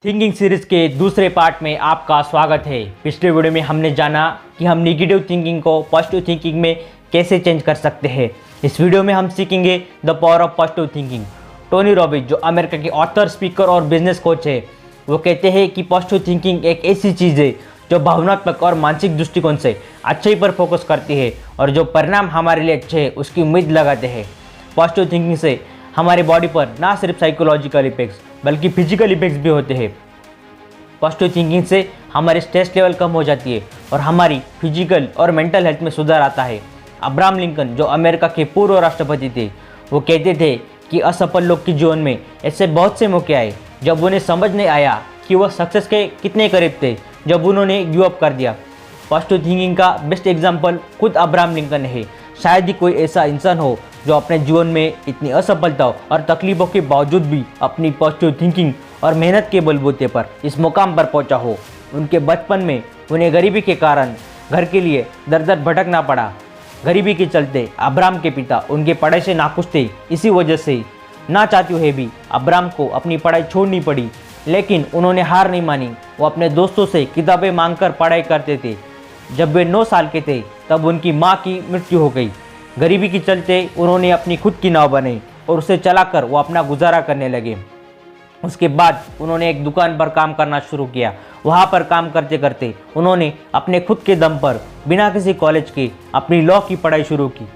Thinking series के दूसरे part में आपका स्वागत है। पिछले वीडियो में हमने जाना कि हम नेगेटिव थिंकिंग को पॉजिटिव थिंकिंग में कैसे चेंज कर सकते हैं। इस वीडियो में हम सीखेंगे the power of positive thinking. Tony Robbins, जो अमेरिका के ऑथर, स्पीकर और बिजनेस कोच है, वो कहते हैं कि पॉजिटिव थिंकिंग एक ऐसी चीज़ है जो भावनात्मक और मानसिक दृष्टिकोण से अच्छाई पर फोकस करती है और जो परिणाम हमारे लिए अच्छे हैं उसकी उम्मीद लगाते हैं। पॉजिटिव थिंकिंग से हमारी बॉडी पर ना सिर्फ साइकोलॉजिकल इफेक्ट्स बल्कि फिजिकल इफेक्ट्स भी होते हैं। पॉजिटिव थिंकिंग से हमारी स्ट्रेस लेवल कम हो जाती है और हमारी फिजिकल और मेंटल हेल्थ में सुधार आता है। अब्राहम लिंकन, जो अमेरिका के पूर्व राष्ट्रपति थे, वो कहते थे कि असफल लोग के जीवन में ऐसे बहुत से मौके आए जब उन्हें समझ नहीं आया कि वह सक्सेस के कितने करीब थे, जब उन्होंने गिव अप कर दिया। पॉजिटिव थिंकिंग का बेस्ट एग्जाम्पल खुद अब्राहम लिंकन है। शायद ही कोई ऐसा इंसान हो जो अपने जीवन में इतनी असफलताओं और तकलीफों के बावजूद भी अपनी पॉजिटिव थिंकिंग और मेहनत के बलबूते पर इस मुकाम पर पहुंचा हो। उनके बचपन में उन्हें गरीबी के कारण घर के लिए दर दर भटकना पड़ा। गरीबी के चलते अब्राहम के पिता उनके पढ़ाई से नाखुश थे। इसी वजह से ना चाहते हुए भी अब्राहम को अपनी पढ़ाई छोड़नी पड़ी, लेकिन उन्होंने हार नहीं मानी। वो अपने दोस्तों से किताबें मांगकर पढ़ाई करते थे। जब वे 9 साल के थे तब उनकी माँ की मृत्यु हो गई। गरीबी के चलते उन्होंने अपनी खुद की नाव बनाई और उसे चलाकर वो अपना गुजारा करने लगे। उसके बाद उन्होंने एक दुकान पर काम करना शुरू किया। वहाँ पर काम करते करते उन्होंने अपने खुद के दम पर बिना किसी कॉलेज के अपनी लॉ की पढ़ाई शुरू की।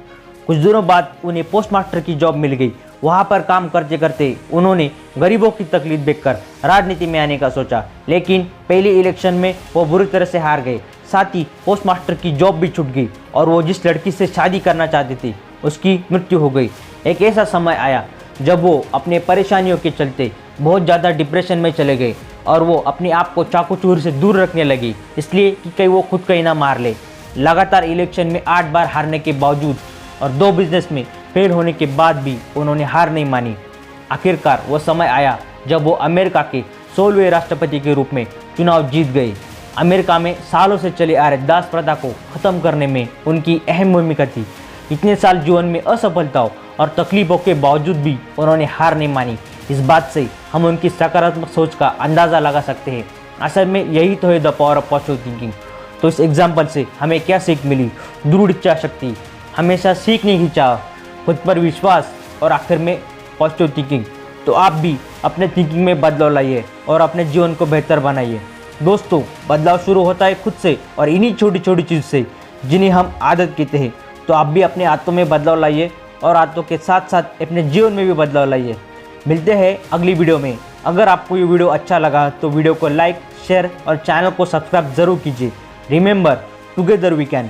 कुछ दिनों बाद उन्हें पोस्ट मास्टर की जॉब मिल गई। वहाँ पर काम करते करते उन्होंने गरीबों की तकलीफ देखकर राजनीति में आने का सोचा, लेकिन पहले इलेक्शन में वो बुरी तरह से हार गए। साथ ही पोस्ट मास्टर की जॉब भी छूट गई और वो जिस लड़की से शादी करना चाहते थे उसकी मृत्यु हो गई। एक ऐसा समय आया जब वो अपने परेशानियों के चलते बहुत ज़्यादा डिप्रेशन में चले गए और वो अपने आप को चाकू चूर से दूर रखने लगी, इसलिए कि कहीं वो खुद कहीं ना मार ले। लगातार इलेक्शन में 8 बार हारने के बावजूद और 2 बिजनेस में फेल होने के बाद भी उन्होंने हार नहीं मानी। आखिरकार वो समय आया जब वो अमेरिका के 16वें राष्ट्रपति के रूप में चुनाव जीत गए। अमेरिका में सालों से चले आ रहे दास प्रथा को ख़त्म करने में उनकी अहम भूमिका थी। इतने साल जीवन में असफलताओं और तकलीफों के बावजूद भी उन्होंने हार नहीं मानी। इस बात से हम उनकी सकारात्मक सोच का अंदाज़ा लगा सकते हैं। असल में यही तो है the power of positive thinking. तो इस एग्जाम्पल से हमें क्या सीख मिली? दृढ़ इच्छा शक्ति, हमेशा सीखने की चाह, खुद पर विश्वास और आखिर में पॉजिटिव थिंकिंग। तो आप भी अपने थिंकिंग में बदलाव लाइए और अपने जीवन को बेहतर बनाइए। दोस्तों, बदलाव शुरू होता है खुद से और इन्हीं छोटी छोटी चीज़ से जिन्हें हम आदत कहते हैं। तो आप भी अपने आदतों में बदलाव लाइए और आदतों के साथ साथ अपने जीवन में भी बदलाव लाइए। मिलते हैं अगली वीडियो में। अगर आपको ये वीडियो अच्छा लगा तो वीडियो को लाइक, शेयर और चैनल को सब्सक्राइब ज़रूर कीजिए। Remember, together we can.